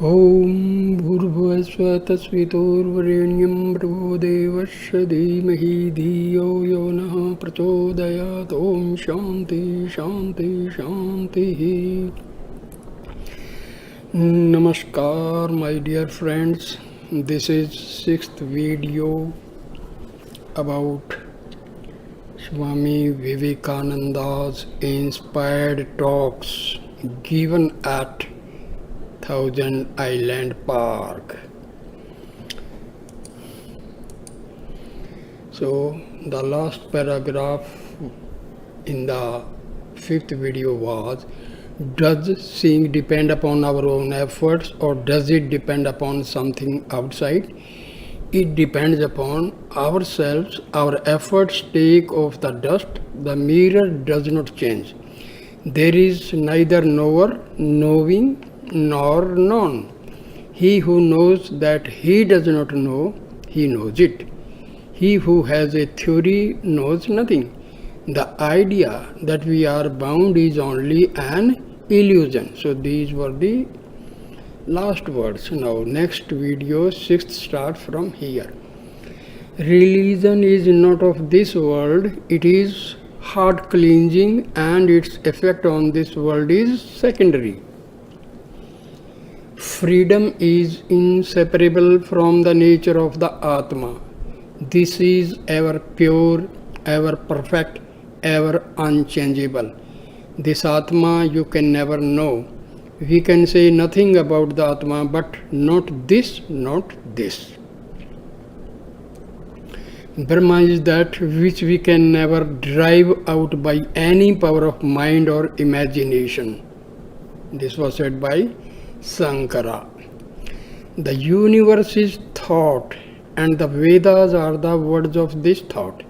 ॐ भूर्भुवस्सुवः तत्सवितुर्वरेण्यं भर्गो देवस्य धीमहि धियो यो नः प्रचोदयात् ॐ शान्ति शान्ति शान्तिः. Namaskar my dear friends, this is sixth video about Swami Vivekananda's inspired talks given at Thousand Island Park. So the last paragraph in the fifth video was, does seeing depend upon our own efforts or does it depend upon something outside? It depends upon ourselves. Our efforts take off the dust. The mirror does not change. There is neither knower, knowing, nor known. He who knows that he does not know, he knows it. He who has a theory knows nothing. The idea that we are bound is only an illusion. So these were the last words. Now next video, sixth, start from here. Religion is not of this world. It is heart cleansing and its effect on this world is secondary. Freedom is inseparable from the nature of the Atma. This is ever pure, ever perfect, ever unchangeable. This Atma you can never know. We can say nothing about the Atma, but not this, not this. Brahma is that which we can never drive out by any power of mind or imagination. This was said by Sankara. The universe is thought, and the Vedas are the words of this thought.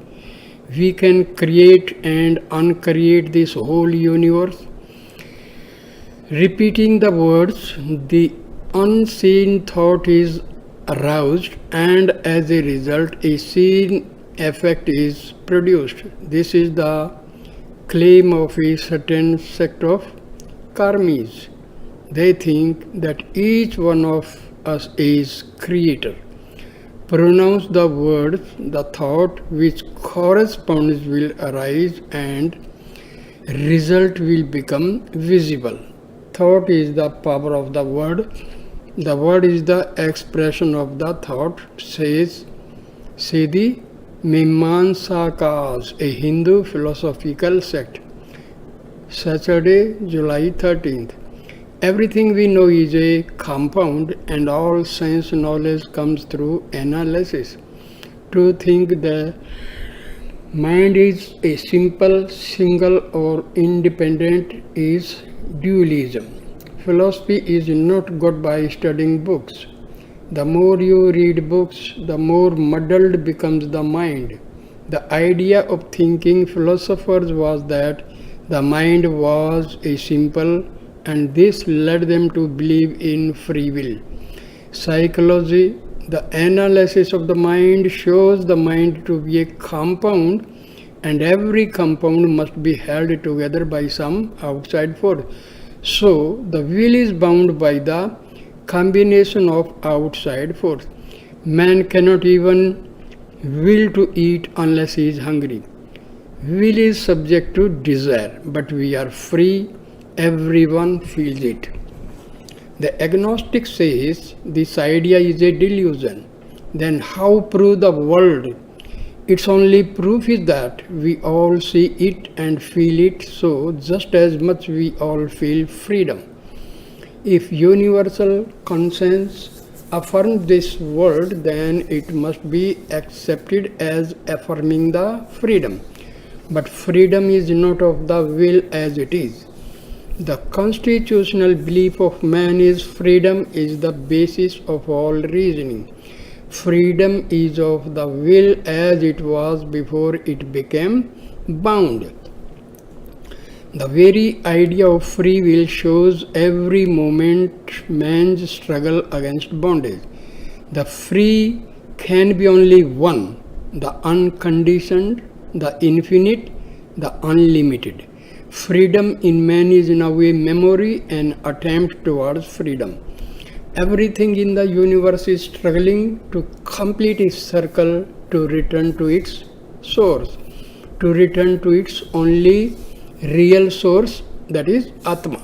We can create and uncreate this whole universe. Repeating the words, the unseen thought is aroused, and as a result, a seen effect is produced. This is the claim of a certain sect of karmis. They think that each one of us is creator. Pronounce the words, the thought which corresponds will arise and result will become visible. Thought is the power of the word. The word is the expression of the thought, says the Mimamsakas, a Hindu philosophical sect. Saturday, July 13th. Everything we know is a compound and all science knowledge comes through analysis. To think the mind is a simple, single or independent is dualism. Philosophy is not got by studying books. The more you read books, the more muddled becomes the mind. The idea of thinking philosophers was that the mind was a simple, and this led them to believe in free will. Psychology, the analysis of the mind, shows the mind to be a compound, and every compound must be held together by some outside force. So, the will is bound by the combination of outside force. Man cannot even will to eat unless he is hungry. Will is subject to desire, but we are free. Everyone feels it. The agnostic says this idea is a delusion. Then how prove the world? Its only proof is that we all see it and feel it, so just as much we all feel freedom. If universal conscience affirms this word, then it must be accepted as affirming the freedom. But freedom is not of the will as it is. The constitutional belief of man is freedom is the basis of all reasoning. Freedom is of the will as it was before it became bound. The very idea of free will shows every moment man's struggle against bondage. The free can be only one, the unconditioned, the infinite, the unlimited. Freedom in man is in a way memory and attempt towards freedom. Everything in the universe is struggling to complete its circle to return to its source, to return to its only real source, that is Atma.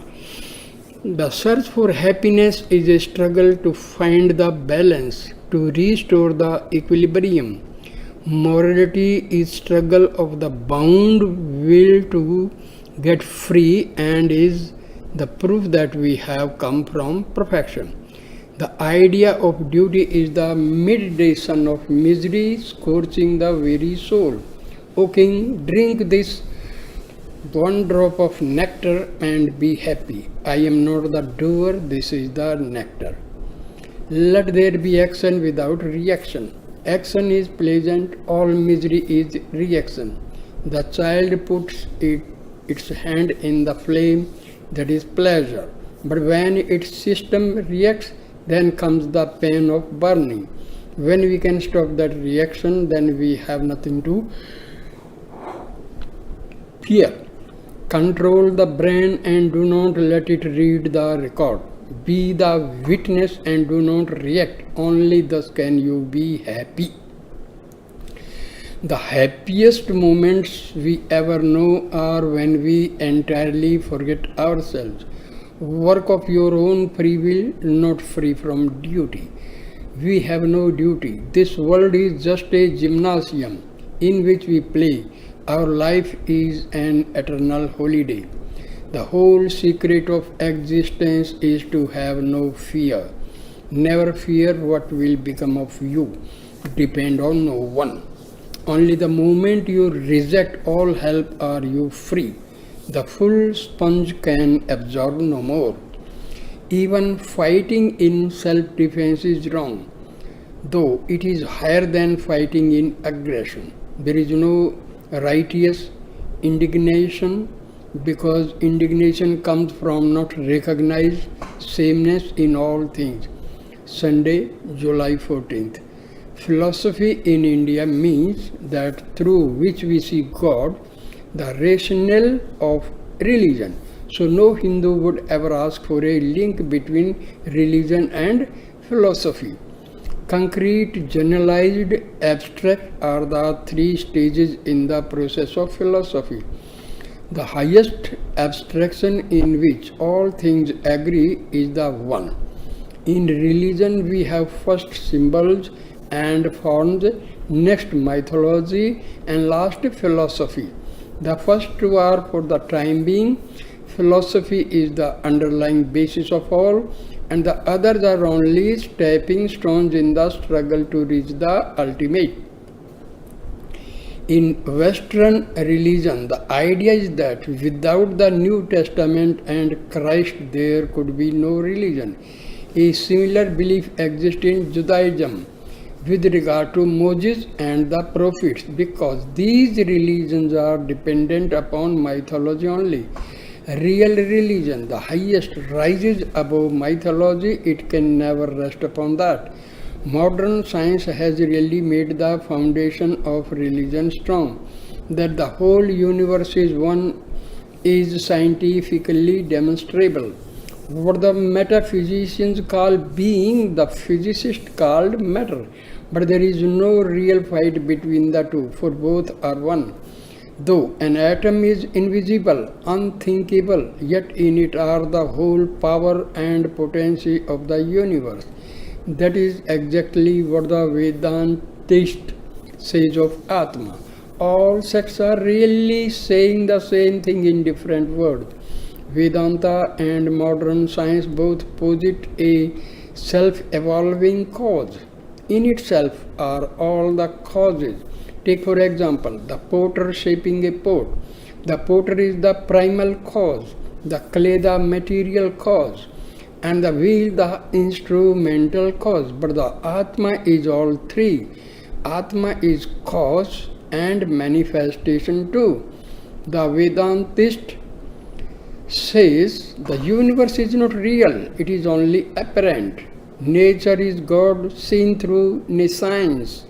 The search for happiness is a struggle to find the balance, to restore the equilibrium. Morality is struggle of the bound will to get free and is the proof that we have come from perfection. The idea of duty is the midday sun of misery scorching the very soul. O king, drink this one drop of nectar and be happy. I am not the doer, this is the nectar. Let there be action without reaction. Action is pleasant, all misery is reaction. The child puts its hand in the flame, that is pleasure. But when its system reacts, then comes the pain of burning. When we can stop that reaction, then we have nothing to fear. Control the brain and do not let it read the record. Be the witness and do not react. Only thus can you be happy. The happiest moments we ever know are when we entirely forget ourselves. Work of your own free will, not free from duty. We have no duty. This world is just a gymnasium in which we play. Our life is an eternal holiday. The whole secret of existence is to have no fear. Never fear what will become of you. Depend on no one. Only the moment you reject all help are you free. The full sponge can absorb no more. Even fighting in self-defense is wrong, though it is higher than fighting in aggression. There is no righteous indignation, because indignation comes from not recognized sameness in all things. Sunday, July 14th. Philosophy in India means that through which we see God, the rationale of religion. So no Hindu would ever ask for a link between religion and philosophy. Concrete, generalized, abstract are the three stages in the process of philosophy. The highest abstraction in which all things agree is the one. In religion we have first symbols and forms, next mythology, and last philosophy. The first two are for the time being. Philosophy is the underlying basis of all, and the others are only stepping stones in the struggle to reach the ultimate. In Western religion, the idea is that without the New Testament and Christ, there could be no religion. A similar belief exists in Judaism with regard to Moses and the prophets, because these religions are dependent upon mythology only. Real religion, the highest, rises above mythology, it can never rest upon that. Modern science has really made the foundation of religion strong. That the whole universe is one is scientifically demonstrable. What the metaphysicians call being, the physicists called matter. But there is no real fight between the two, for both are one. Though an atom is invisible, unthinkable, yet in it are the whole power and potency of the universe. That is exactly what the Vedantist says of Atma. All sects are really saying the same thing in different words. Vedanta and modern science both posit a self-evolving cause. In itself are all the causes. Take for example, the potter shaping a pot. The potter is the primal cause, the clay the material cause, and the wheel the instrumental cause. But the Atma is all three. Atma is cause and manifestation too. The Vedantist says the universe is not real, it is only apparent. Nature is God seen through nescience.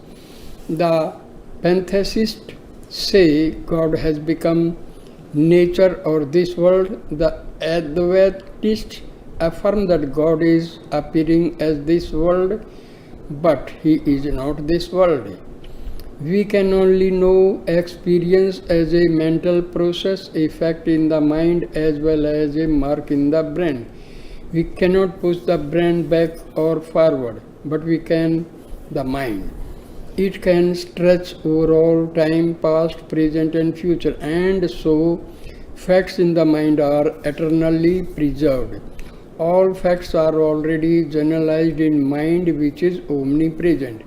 The pantheists say God has become nature or this world. The Advaitists affirm that God is appearing as this world, but He is not this world. We can only know experience as a mental process, a fact in the mind as well as a mark in the brain. We cannot push the brain back or forward, but we can the mind. It can stretch over all time, past, present, and future, and so facts in the mind are eternally preserved. All facts are already generalized in mind, which is omnipresent.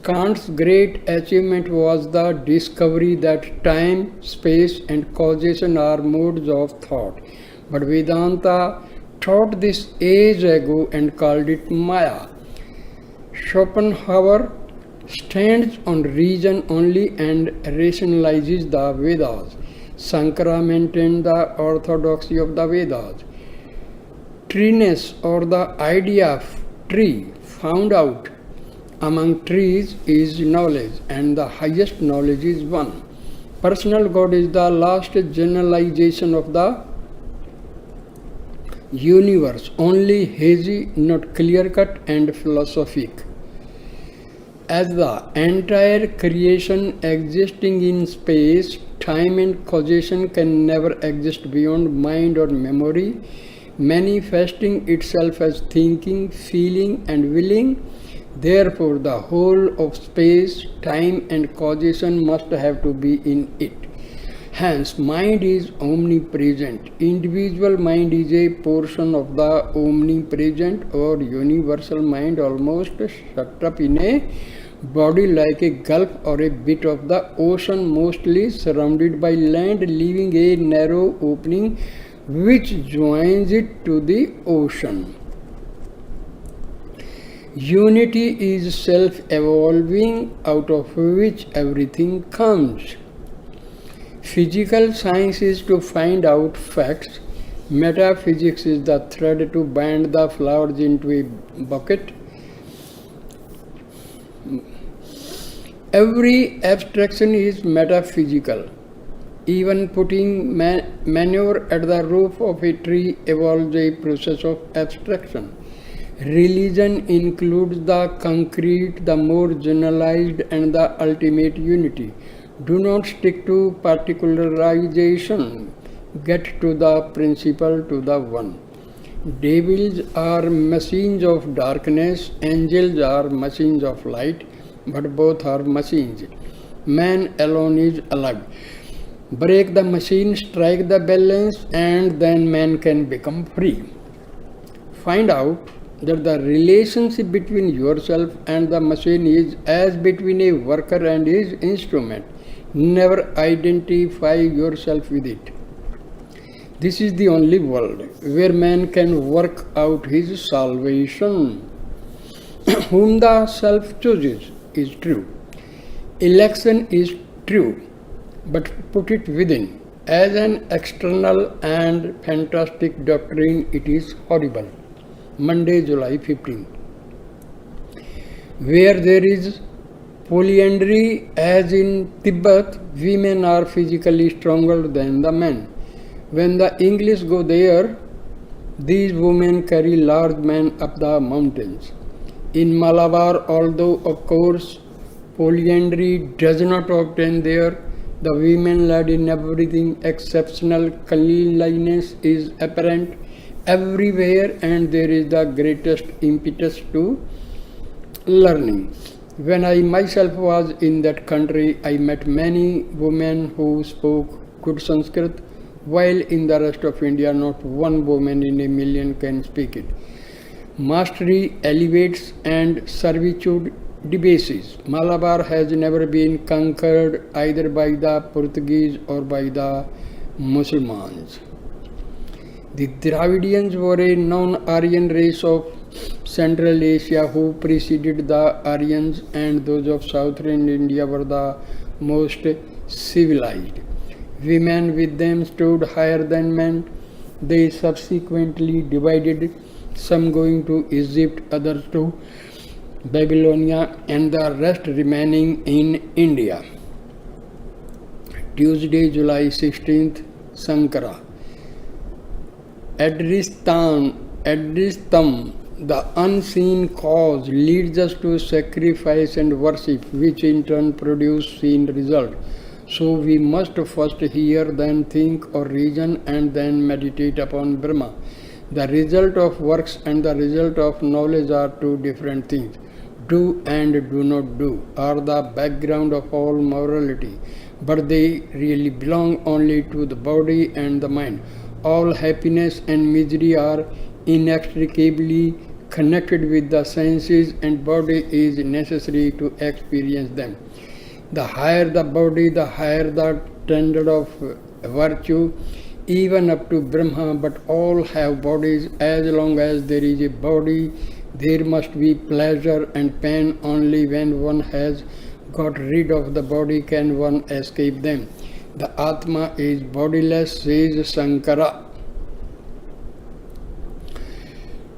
Kant's great achievement was the discovery that time, space, and causation are modes of thought. But Vedanta taught this age ago and called it Maya. Schopenhauer stands on reason only and rationalizes the Vedas. Sankara maintained the orthodoxy of the Vedas. Treeness, or the idea of tree, found out among trees is knowledge, and the highest knowledge is one. Personal God is the last generalization of the universe, only hazy, not clear-cut and philosophic. As the entire creation existing in space, time and causation can never exist beyond mind or memory, manifesting itself as thinking, feeling, and willing. Therefore, the whole of space, time, and causation must have to be in it. Hence, mind is omnipresent. Individual mind is a portion of the omnipresent or universal mind, almost shut up in a body like a gulf or a bit of the ocean, mostly surrounded by land, leaving a narrow opening which joins it to the ocean. Unity is self-evolving, out of which everything comes. Physical science is to find out facts. Metaphysics is the thread to bind the flowers into a bucket. Every abstraction is metaphysical. Even putting manure at the roof of a tree involves a process of abstraction. Religion includes the concrete, the more generalized, and the ultimate unity. Do not stick to particularization. Get to the principle, to the one. Devils are machines of darkness, angels are machines of light, but both are machines. Man alone is alive. Break the machine, strike the balance, and then man can become free. Find out that the relationship between yourself and the machine is as between a worker and his instrument. Never identify yourself with it. This is the only world where man can work out his salvation. Whom the self chooses is true. Election is true, but put it within. As an external and fantastic doctrine, it is horrible. Monday, July 15. Where there is polyandry, as in Tibet, women are physically stronger than the men. When the English go there, these women carry large men up the mountains. In Malabar, although of course polyandry does not obtain there, the women led in everything. Exceptional cleanliness is apparent everywhere, and there is the greatest impetus to learning. When I myself was in that country, I met many women who spoke good Sanskrit, while in the rest of India not one woman in a million can speak it. Mastery elevates and servitude debases. Malabar has never been conquered either by the Portuguese or by the Muslims. The Dravidians were a non-Aryan race of Central Asia who preceded the Aryans, and those of southern India were the most civilized. Women with them stood higher than men. They subsequently divided, some going to Egypt, others to Babylonia, and the rest remaining in India. Tuesday, July 16th, Sankara. Adristan Adistam, the unseen cause, leads us to sacrifice and worship, which in turn produce seen result. So we must first hear, then think or reason, and then meditate upon Brahma. The result of works and the result of knowledge are two different things. Do and do not do are the background of all morality, but they really belong only to the body and the mind. All happiness and misery are inextricably connected with the senses, and body is necessary to experience them. The higher the body, the higher the standard of virtue, even up to Brahma, but all have bodies. As long as there is a body, there must be pleasure and pain. Only when one has got rid of the body can one escape them. The Atma is bodiless, says Sankara.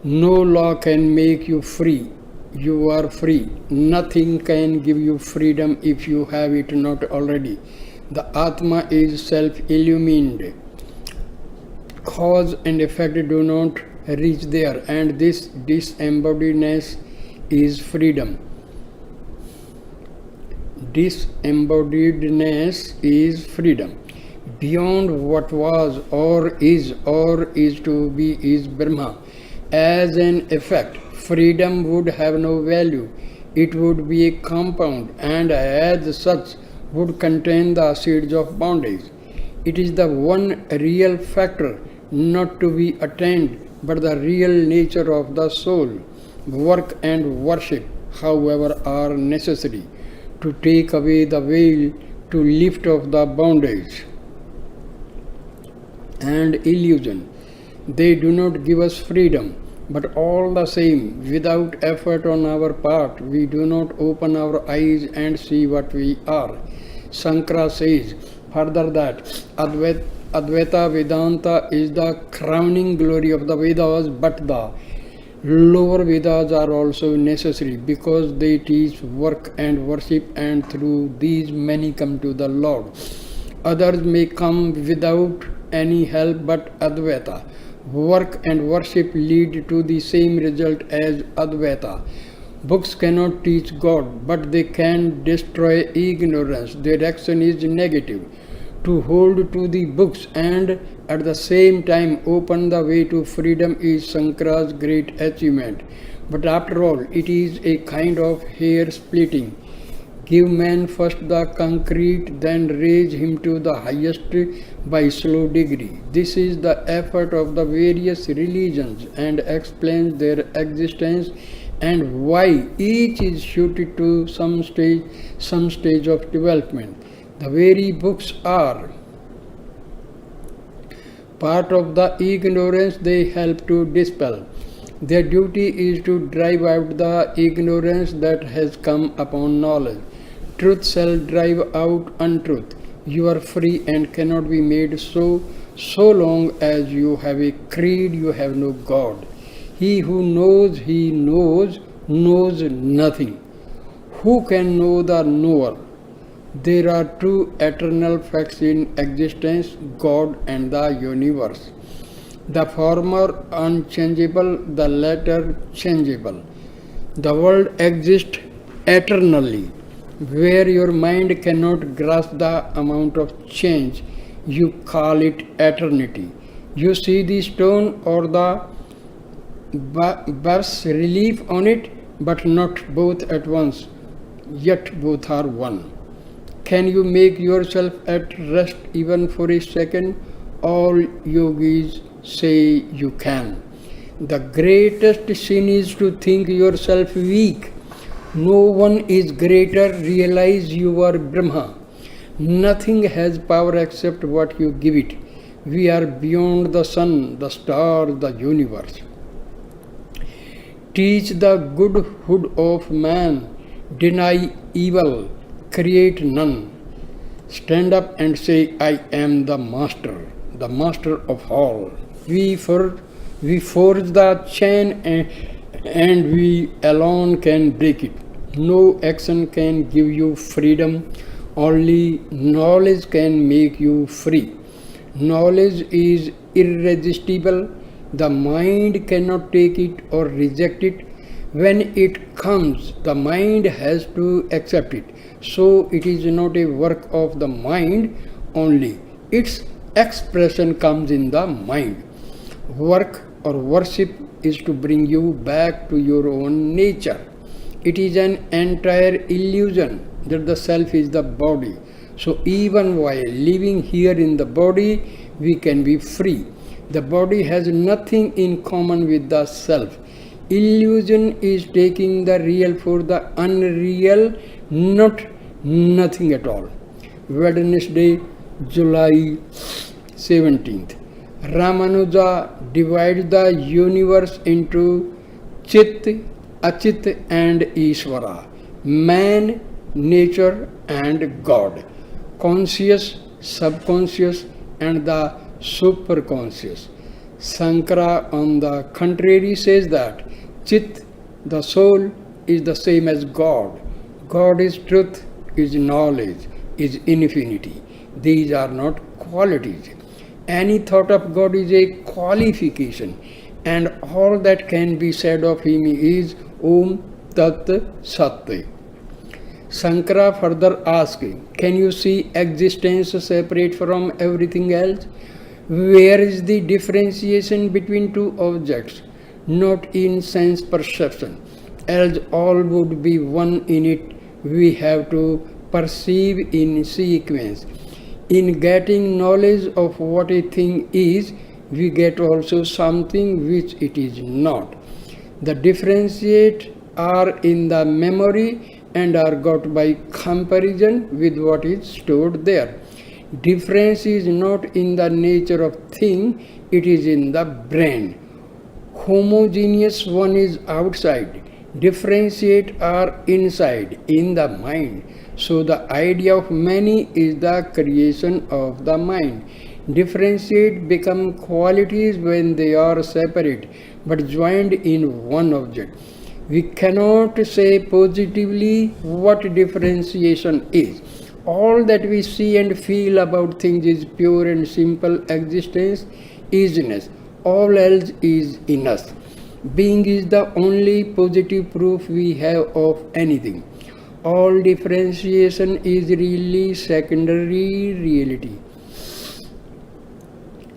No law can make you free. You are free. Nothing can give you freedom if you have it not already. The Atma is self-illumined. Cause and effect do not reach there, and this disembodiedness is freedom. Disembodiedness is freedom. Beyond what was or is to be is Brahma. As an effect, freedom would have no value. It would be a compound, and as such would contain the seeds of bondage. It is the one real factor not to be attained, but the real nature of the soul. Work and worship, however, are necessary to take away the veil, to lift off the bondage and illusion. They do not give us freedom, but all the same, without effort on our part, we do not open our eyes and see what we are. Sankara says further that Advaita Vedanta is the crowning glory of the Vedas, but the lower Vedas are also necessary because they teach work and worship, and through these many come to the Lord. Others may come without any help, but Advaita, work and worship lead to the same result as Advaita. Books cannot teach God, but they can destroy ignorance. Their action is negative. To hold to the books and at the same time open the way to freedom is Sankara's great achievement. But after all, it is a kind of hair splitting. Give man first the concrete, then raise him to the highest by slow degree. This is the effort of the various religions and explains their existence and why each is suited to some stage of development. The very books are part of the ignorance they help to dispel. Their duty is to drive out the ignorance that has come upon knowledge. Truth shall drive out untruth. You are free and cannot be made so long as you have a creed, you have no God. He who knows he knows nothing. Who can know the knower? There are two eternal facts in existence, God and the universe. The former unchangeable, the latter changeable. The world exists eternally. Where your mind cannot grasp the amount of change, you call it eternity. You see the stone or the bas relief on it, but not both at once, yet both are one. Can you make yourself at rest even for a second? All yogis say you can. The greatest sin is to think yourself weak. No one is greater. Realize you are Brahma. Nothing has power except what you give it. We are beyond the sun, the stars, the universe. Teach the goodhood of man. Deny evil. Create none. Stand up and say, I am the master of all. We forge the chain and we alone can break it. No action can give you freedom. Only knowledge can make you free. Knowledge is irresistible. The mind cannot take it or reject it. When it comes, the mind has to accept it. So it is not a work of the mind only. Its expression comes in the mind. Work or worship is to bring you back to your own nature. It is an entire illusion that the self is the body. So even while living here in the body, we can be free. The body has nothing in common with the self. Illusion is taking the real for the unreal, not nothing at all. Wednesday, July 17th. Ramanuja divides the universe into Chit, Achit and Ishvara, man, nature and God, conscious, subconscious and the superconscious. Sankara, on the contrary, says that Chit, the soul, is the same as God. God is truth, is knowledge, is infinity. These are not qualities. Any thought of God is a qualification, and all that can be said of him is Om Tat Sat. Sankara further asks, can you see existence separate from everything else? Where is the differentiation between two objects? Not in sense perception, else all would be one in it. We have to perceive in sequence. In getting knowledge of what a thing is, we get also something which it is not. The differentiate are in the memory and are got by comparison with what is stored there. Difference is not in the nature of thing, it is in the brain. Homogeneous one is outside, differentiate are inside, in the mind. So the idea of many is the creation of the mind. Differentiate become qualities when they are separate, but joined in one object. We cannot say positively what differentiation is. All that we see and feel about things is pure and simple existence, isness. All else is in us. Being is the only positive proof we have of anything. All differentiation is really secondary reality.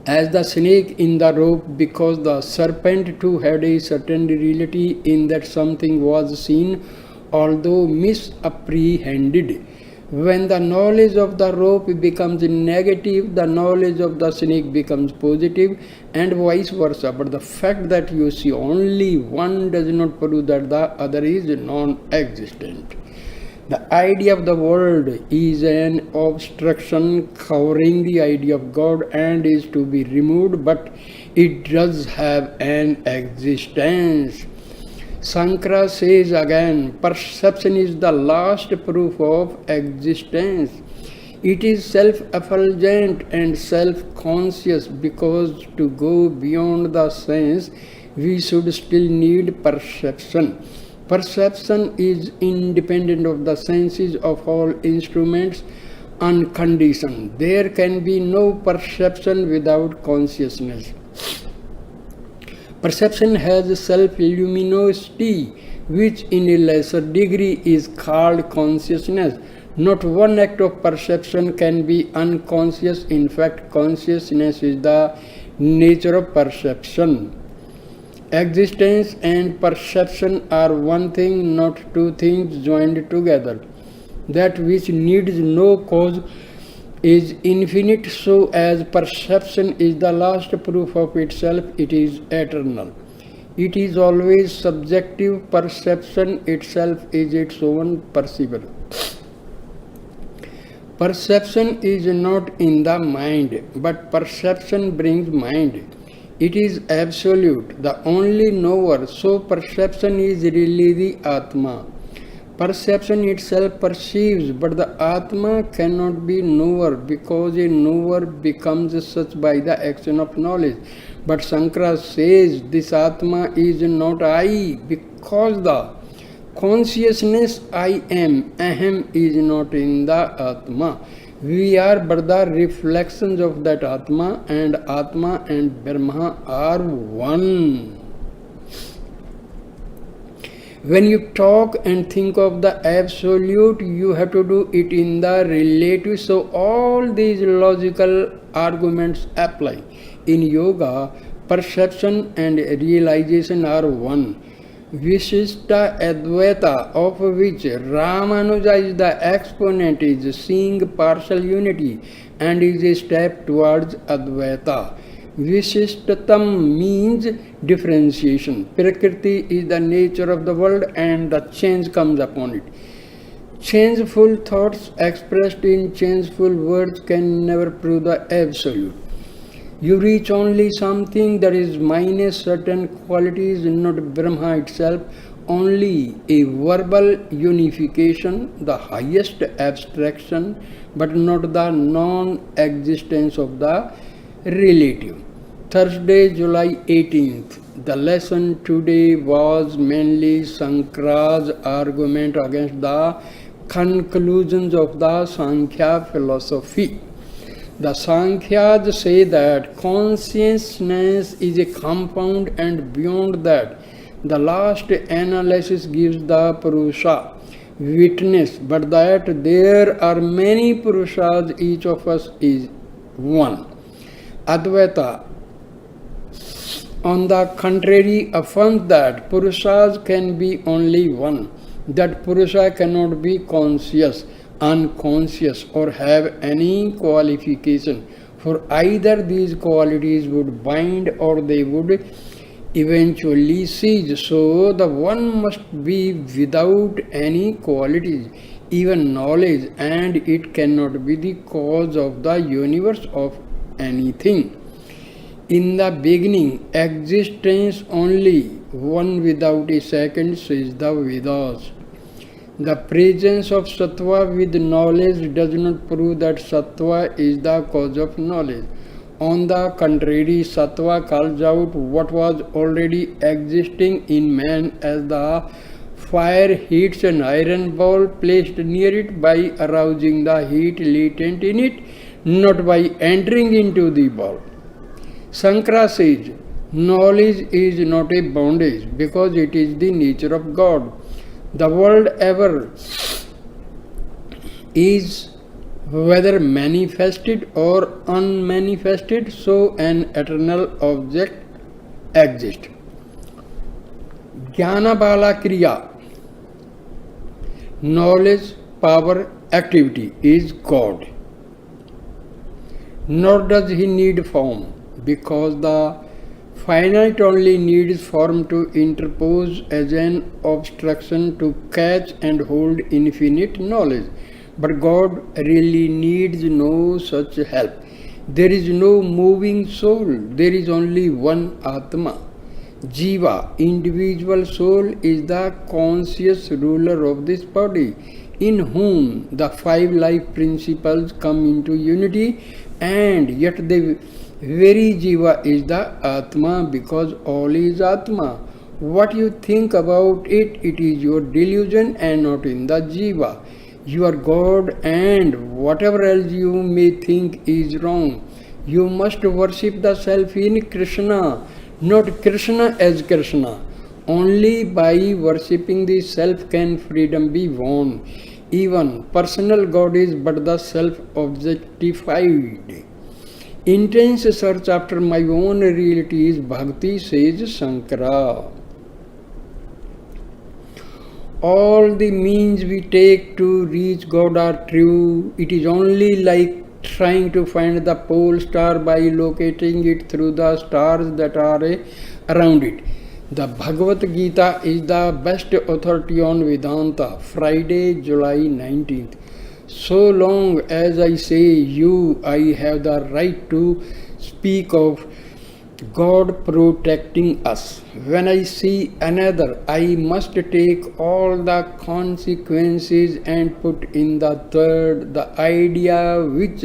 As the snake in the rope, because the serpent too had a certain reality in that something was seen, although misapprehended. When the knowledge of the rope becomes negative, the knowledge of the snake becomes positive, and vice versa. But the fact that you see only one does not prove that the other is non-existent. The idea of the world is an obstruction covering the idea of God and is to be removed, but it does have an existence. Sankara says again, perception is the last proof of existence. It is self-effulgent and self-conscious, because to go beyond the sense, we should still need perception. Perception is independent of the senses of all instruments, unconditioned. There can be no perception without consciousness. Perception has self-luminosity, which in a lesser degree is called consciousness. Not one act of perception can be unconscious. In fact, consciousness is the nature of perception. Existence and perception are one thing, not two things joined together. That which needs no cause is infinite, so as perception is the last proof of itself, it is eternal. It is always subjective. Perception itself is its own perceivable. Perception is not in the mind, but perception brings mind. It is absolute, the only knower, so perception is really the Atma. Perception itself perceives, but the Atma cannot be knower, because a knower becomes such by the action of knowledge. But Sankara says this Atma is not I, because the consciousness I am, Aham, is not in the Atma. We are but the reflections of that Atma and Brahma are one. When you talk and think of the absolute, you have to do it in the relative. So all these logical arguments apply. In yoga, perception and realization are one. Vishishta Advaita, of which Ramanuja is the exponent, is seeing partial unity and is a step towards Advaita. Vishishtatam means differentiation. Prakriti is the nature of the world and the change comes upon it. Changeful thoughts expressed in changeful words can never prove the absolute. You reach only something that is minus certain qualities, not Brahma itself, only a verbal unification, the highest abstraction, but not the non-existence of the relative. Thursday, July 18th. The lesson today was mainly Shankara's argument against the conclusions of the Sankhya philosophy. The Sankhyas say that consciousness is a compound, and beyond that, the last analysis gives the Purusha witness, but that there are many Purushas, each of us is one. Advaita, on the contrary, affirms that Purushas can be only one, that Purusha cannot be conscious, unconscious, or have any qualification, for either these qualities would bind or they would eventually cease. So the one must be without any qualities, even knowledge, and it cannot be the cause of the universe of anything. In the beginning, existence only, one without a second, says the Vedas. The presence of sattva with knowledge does not prove that sattva is the cause of knowledge. On the contrary, sattva calls out what was already existing in man, as the fire heats an iron ball placed near it by arousing the heat latent in it, not by entering into the ball. Shankara says, knowledge is not a bondage because it is the nature of God. The world ever is, whether manifested or unmanifested, so an eternal object exists. Jnana Bala Kriya, knowledge, power, activity, is God. Nor does he need form, because the finite only needs form to interpose as an obstruction to catch and hold infinite knowledge. But God really needs no such help. There is no moving soul, there is only one Atma. Jiva, individual soul, is the conscious ruler of this body, in whom the five life principles come into unity, and yet the very Jiva is the Atma, because all is Atma. What you think about it, it is your delusion and not in the Jiva. You are God, and whatever else you may think is wrong. You must worship the self in Krishna, not Krishna as Krishna. Only by worshipping the self can freedom be won. Even personal God is but the self objectified. Intense search after my own reality is bhakti, says Shankara. All the means we take to reach God are true. It is only like trying to find the pole star by locating it through the stars that are around it. The Bhagavad Gita is the best authority on Vedanta. Friday, July 19th. So long as I say you, I have the right to speak of God protecting us. When I see another, I must take all the consequences and put in the third, the idea which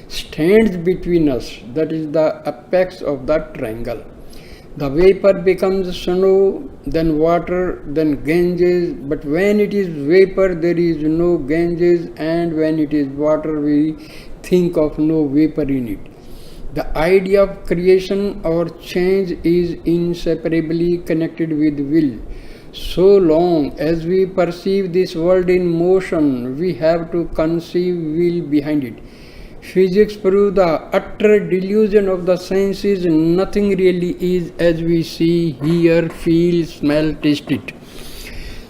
stands between us, that is the apex of the triangle. The vapor becomes snow, then water, then Ganges. But when it is vapor, there is no Ganges, and when it is water, we think of no vapor in it. The idea of creation or change is inseparably connected with will. So long as we perceive this world in motion, we have to conceive will behind it. Physics proves the utter delusion of the senses. Nothing really is as we see, hear, feel, smell, taste it.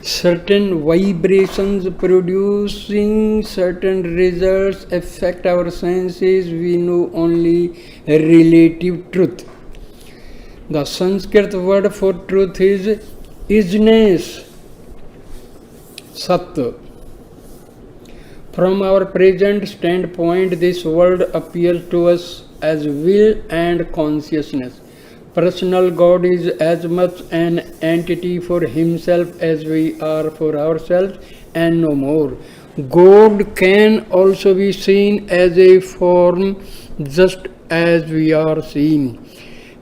Certain vibrations producing certain results affect our senses. We know only relative truth. The Sanskrit word for truth is isness, Sat. From our present standpoint, this world appears to us as will and consciousness. Personal God is as much an entity for himself as we are for ourselves, and no more. God can also be seen as a form, just as we are seen.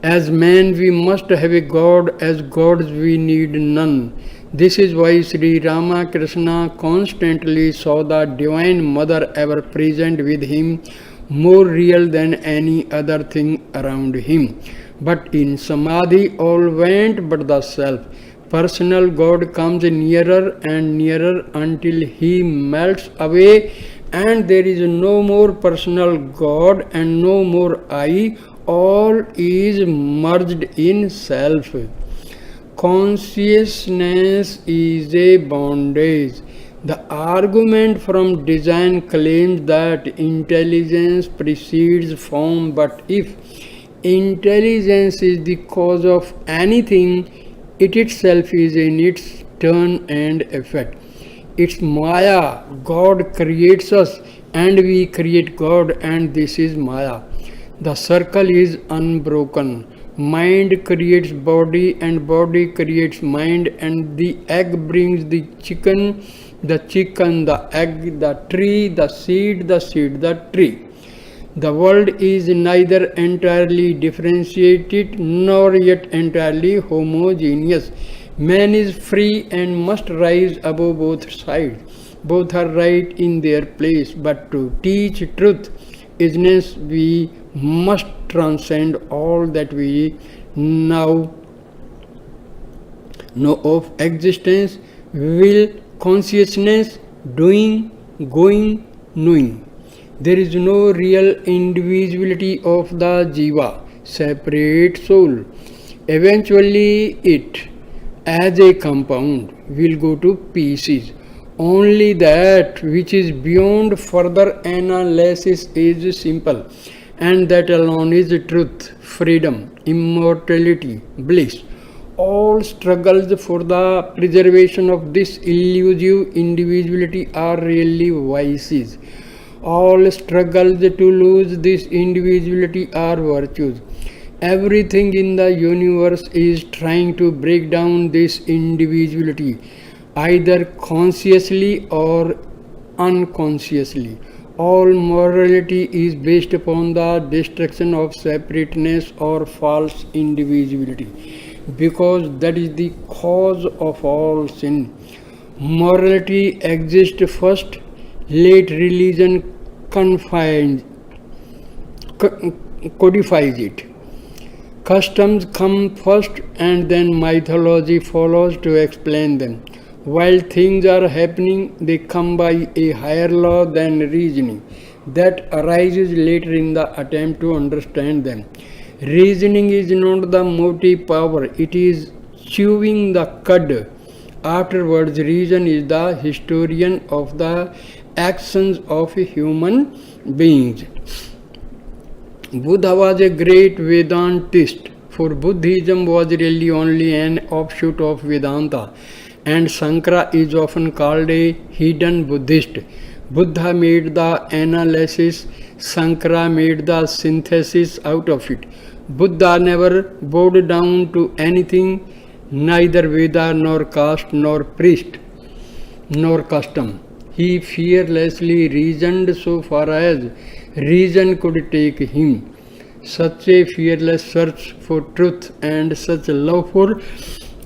As men, we must have a God. As gods, we need none. This is why Sri Ramakrishna constantly saw the Divine Mother ever present with him, more real than any other thing around him. But in Samadhi, all went but the self. Personal God comes nearer and nearer until he melts away, and there is no more personal God and no more I. All is merged in self. Consciousness is a bondage. The argument from design claims that intelligence precedes form, but if intelligence is the cause of anything, it itself is in its turn and effect. It's Maya. God creates us and we create God, and this is Maya. The circle is unbroken. Mind creates body and body creates mind, and the egg brings the chicken the egg, the tree, the seed, the tree. The world is neither entirely differentiated nor yet entirely homogeneous. Man is free and must rise above both sides. Both are right in their place, but to teach truth, isness, we must transcend all that we now know of existence, will, consciousness, doing, going, knowing. There is no real individuality of the jiva, separate soul. Eventually it, as a compound, will go to pieces. Only that which is beyond further analysis is simple, and that alone is truth, freedom, immortality, bliss. All struggles for the preservation of this elusive individuality are really vices. All struggles to lose this individuality are virtues. Everything in the universe is trying to break down this individuality, either consciously or unconsciously. All morality is based upon the destruction of separateness or false individuality, because that is the cause of all sin. Morality exists first, late religion codifies it. Customs come first and then mythology follows to explain them. While things are happening, they come by a higher law than reasoning that arises later in the attempt to understand them. Reasoning is not the motive power, it is chewing the cud. Afterwards, reason is the historian of the actions of human beings. Buddha was a great Vedantist, for Buddhism was really only an offshoot of Vedanta, and Sankara is often called a hidden Buddhist. Buddha made the analysis, Sankara made the synthesis out of it. Buddha never bowed down to anything, neither Veda nor caste nor priest nor custom. He fearlessly reasoned so far as reason could take him. such a fearless search for truth, and such a love for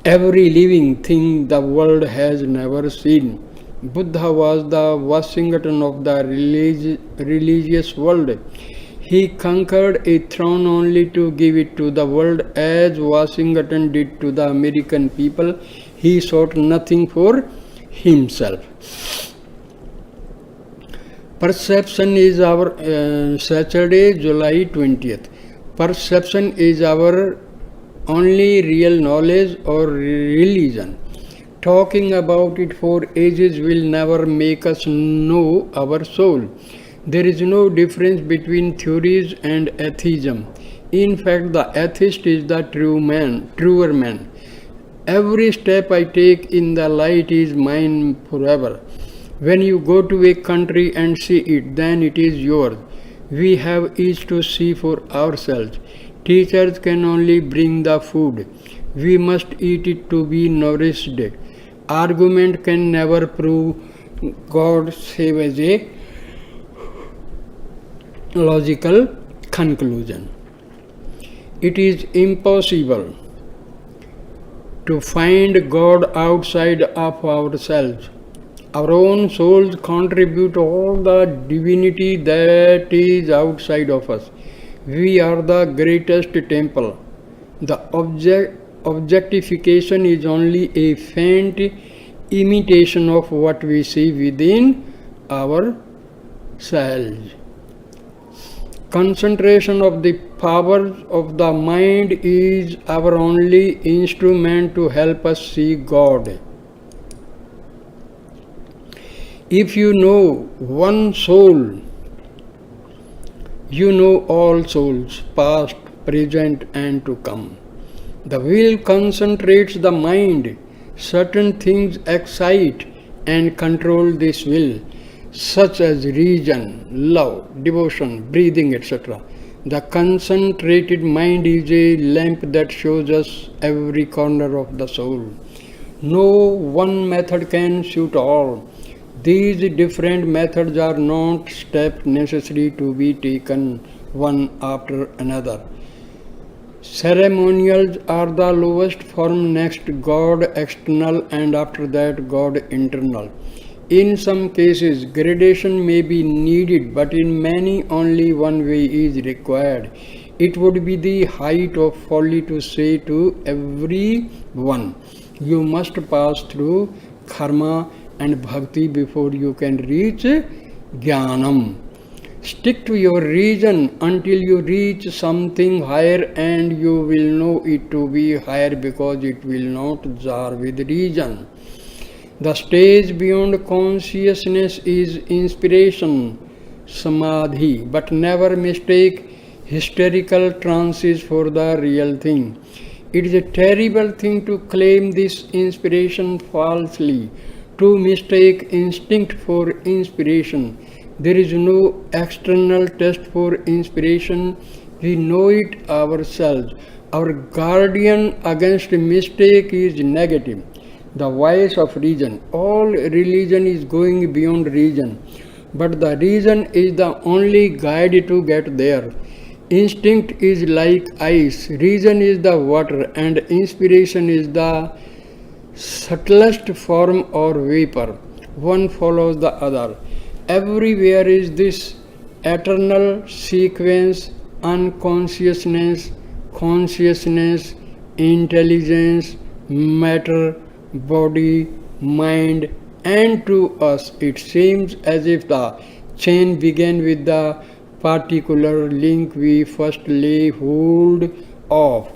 every living thing the world has never seen. Buddha was the Washington of the religious world. He conquered a throne only to give it to the world, as Washington did to the American people. He sought nothing for himself. Perception is our Saturday, July 20th. Perception is our only real knowledge or religion. Talking about it for ages will never make us know our soul. There is no difference between theories and atheism. In fact, the atheist is the truer man. Every step I take in the light is mine forever. When you go to a country and see it, then it is yours. We have each to see for ourselves. Teachers can only bring the food. We must eat it to be nourished. Argument can never prove God save as a logical conclusion. It is impossible to find God outside of ourselves. Our own souls contribute all the divinity that is outside of us. We are the greatest temple. The objectification is only a faint imitation of what we see within ourselves. Concentration of the power of the mind is our only instrument to help us see God. If you know one soul, you know all souls, past, present, and to come. The will concentrates the mind. Certain things excite and control this will, such as reason, love, devotion, breathing, etc. The concentrated mind is a lamp that shows us every corner of the soul. No one method can suit all. These different methods are not steps necessary to be taken one after another. Ceremonials are the lowest form, next God external, and after that God internal. In some cases, gradation may be needed, but in many only one way is required. It would be the height of folly to say to everyone, you must pass through karma and bhakti before you can reach jnanam. Stick to your reason until you reach something higher, and you will know it to be higher because it will not jar with reason. The stage beyond consciousness is inspiration, samadhi, but never mistake hysterical trances for the real thing. It is a terrible thing to claim this inspiration falsely, to mistake instinct for inspiration. There is no external test for inspiration. We know it ourselves. Our guardian against mistake is negative, the voice of reason. All religion is going beyond reason, but the reason is the only guide to get there. Instinct is like ice, reason is the water, and inspiration is the subtlest form or vapor. One follows the other. Everywhere is this eternal sequence: unconsciousness, consciousness, intelligence, matter, body, mind, and to us it seems as if the chain began with the particular link we first lay hold of.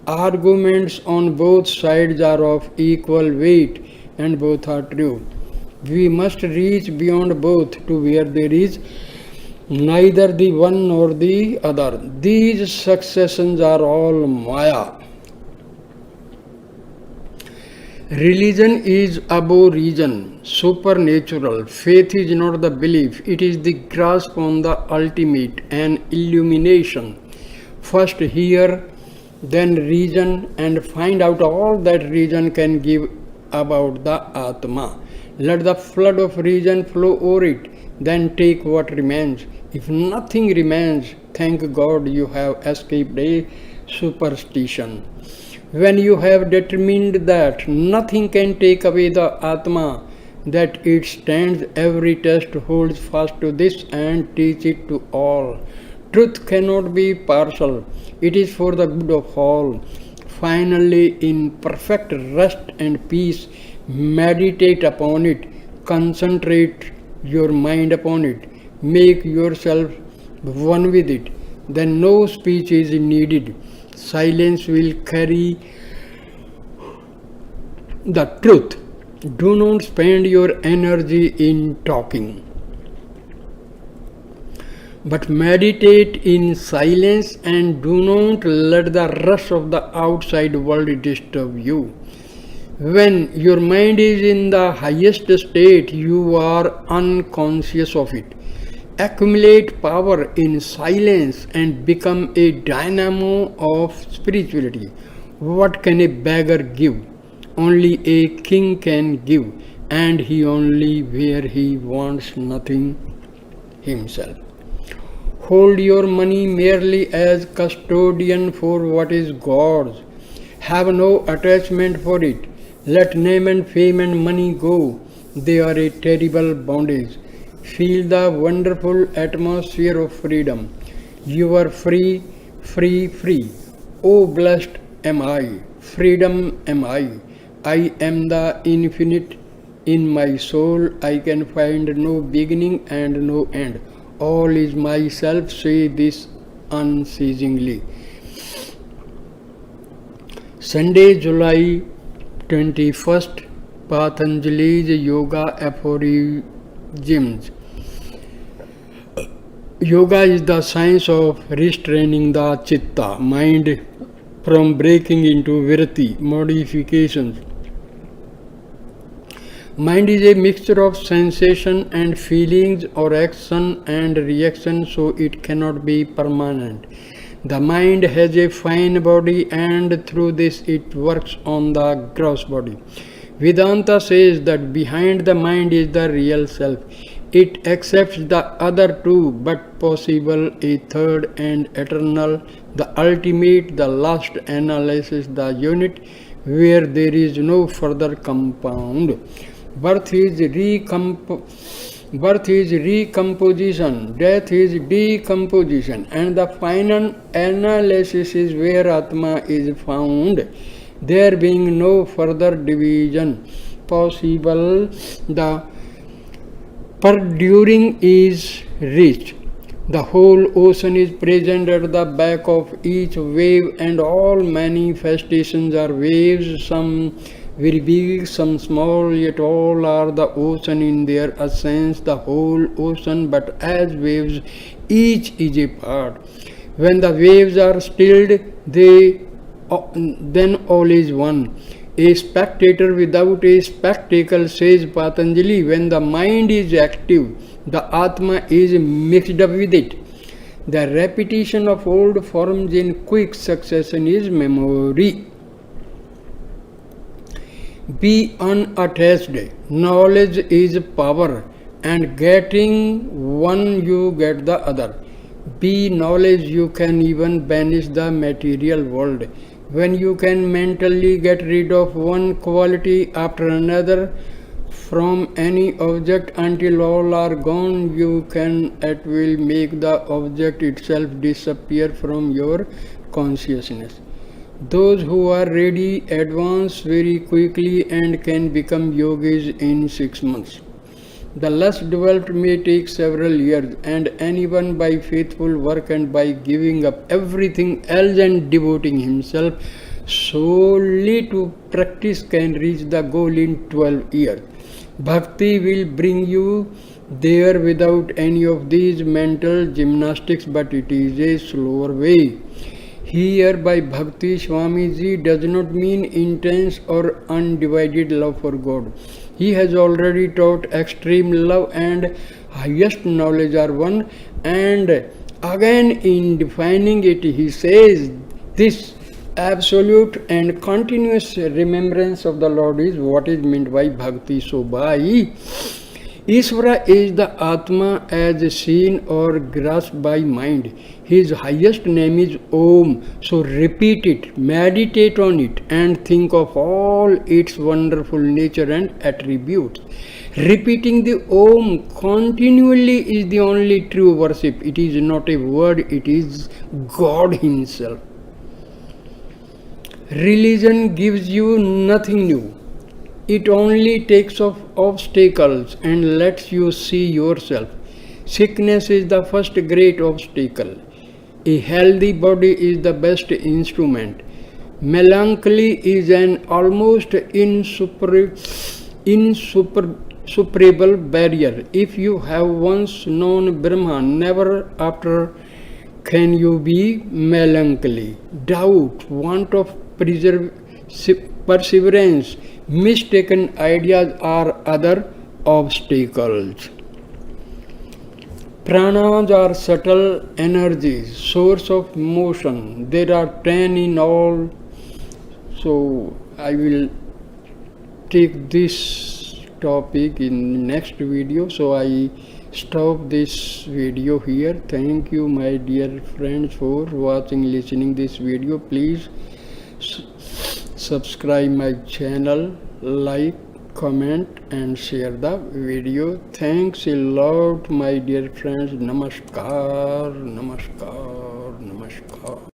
Arguments on both sides are of equal weight, and both are true. We must reach beyond both to where there is neither the one nor the other. These successions are all Maya. Religion is above reason, supernatural. Faith is not the belief, it is the grasp on the ultimate, an illumination. First hear, then reason, and find out all that reason can give about the Atma. Let the flood of reason flow over it, then take what remains. If nothing remains, Thank God you have escaped a superstition. When you have determined that nothing can take away the Atma, that it stands every test, holds fast to this and teach it to all. Truth cannot be partial, it is for the good of all. Finally, in perfect rest and peace, meditate upon it, concentrate your mind upon it, make yourself one with it. Then no speech is needed. Silence will carry the truth. Do not spend your energy in talking, but meditate in silence and do not let the rush of the outside world disturb you. When your mind is in the highest state, you are unconscious of it. Accumulate power in silence and become a dynamo of spirituality. What can a beggar give? Only a king can give, and he only where he wants nothing himself. Hold your money merely as custodian for what is God's. Have no attachment for it. Let name and fame and money go. They are a terrible bondage. Feel the wonderful atmosphere of freedom. You are free, free, free. Oh, blessed am I. Freedom am I. I am the infinite. In my soul I can find no beginning and no end. All is myself, say this unceasingly. Sunday, July 21st, Patanjali's Yoga Aphorisms. Yoga is the science of restraining the chitta, mind, from breaking into vritti, modifications. Mind is a mixture of sensation and feelings or action and reaction, so it cannot be permanent. The mind has a fine body and through this it works on the gross body. Vedanta says that behind the mind is the real self. It accepts the other two, but possible a third and eternal, the ultimate, the last analysis, the unit where there is no further compound. Birth is recomposition, death is decomposition, and the final analysis is where Atma is found. There being no further division possible, the perduring is reached. The whole ocean is present at the back of each wave, and all manifestations are waves, some very big, some small, yet all are the ocean in their essence, the whole ocean, but as waves, each is a part. When the waves are stilled, then all is one. A spectator without a spectacle, says Patanjali. When the mind is active, the Atma is mixed up with it. The repetition of old forms in quick succession is memory. Be unattached. Knowledge is power, and getting one you get the other. Be knowledge, you can even banish the material world. When you can mentally get rid of one quality after another from any object until all are gone, you can at will make the object itself disappear from your consciousness. Those who are ready advance very quickly and can become yogis in 6 months. The less developed may take several years, and anyone by faithful work and by giving up everything else and devoting himself solely to practice can reach the goal in 12 years. Bhakti will bring you there without any of these mental gymnastics, but it is a slower way. Here by Bhakti, Swami does not mean intense or undivided love for God. He has already taught extreme love and highest knowledge are one, and again in defining it he says this absolute and continuous remembrance of the Lord is what is meant by Bhakti. So by Ishvara is the Atma as seen or grasped by mind. His highest name is Om. So repeat it, meditate on it, and think of all its wonderful nature and attributes. Repeating the Om continually is the only true worship. It is not a word, it is God Himself. Religion gives you nothing new. It only takes off obstacles and lets you see yourself. Sickness is the first great obstacle. A healthy body is the best instrument. Melancholy is an almost insuperable barrier. If you have once known Brahma, never after can you be melancholy. Doubt, want of perseverance, mistaken ideas are other obstacles. Pranas are subtle energies, source of motion. There are 10 in all. So I will take this topic in next video. So I stop this video here. Thank you, my dear friends, for watching, listening this video. Please subscribe my channel, like, comment and share the video. Thanks a lot, my dear friends. Namaskar, namaskar, namaskar.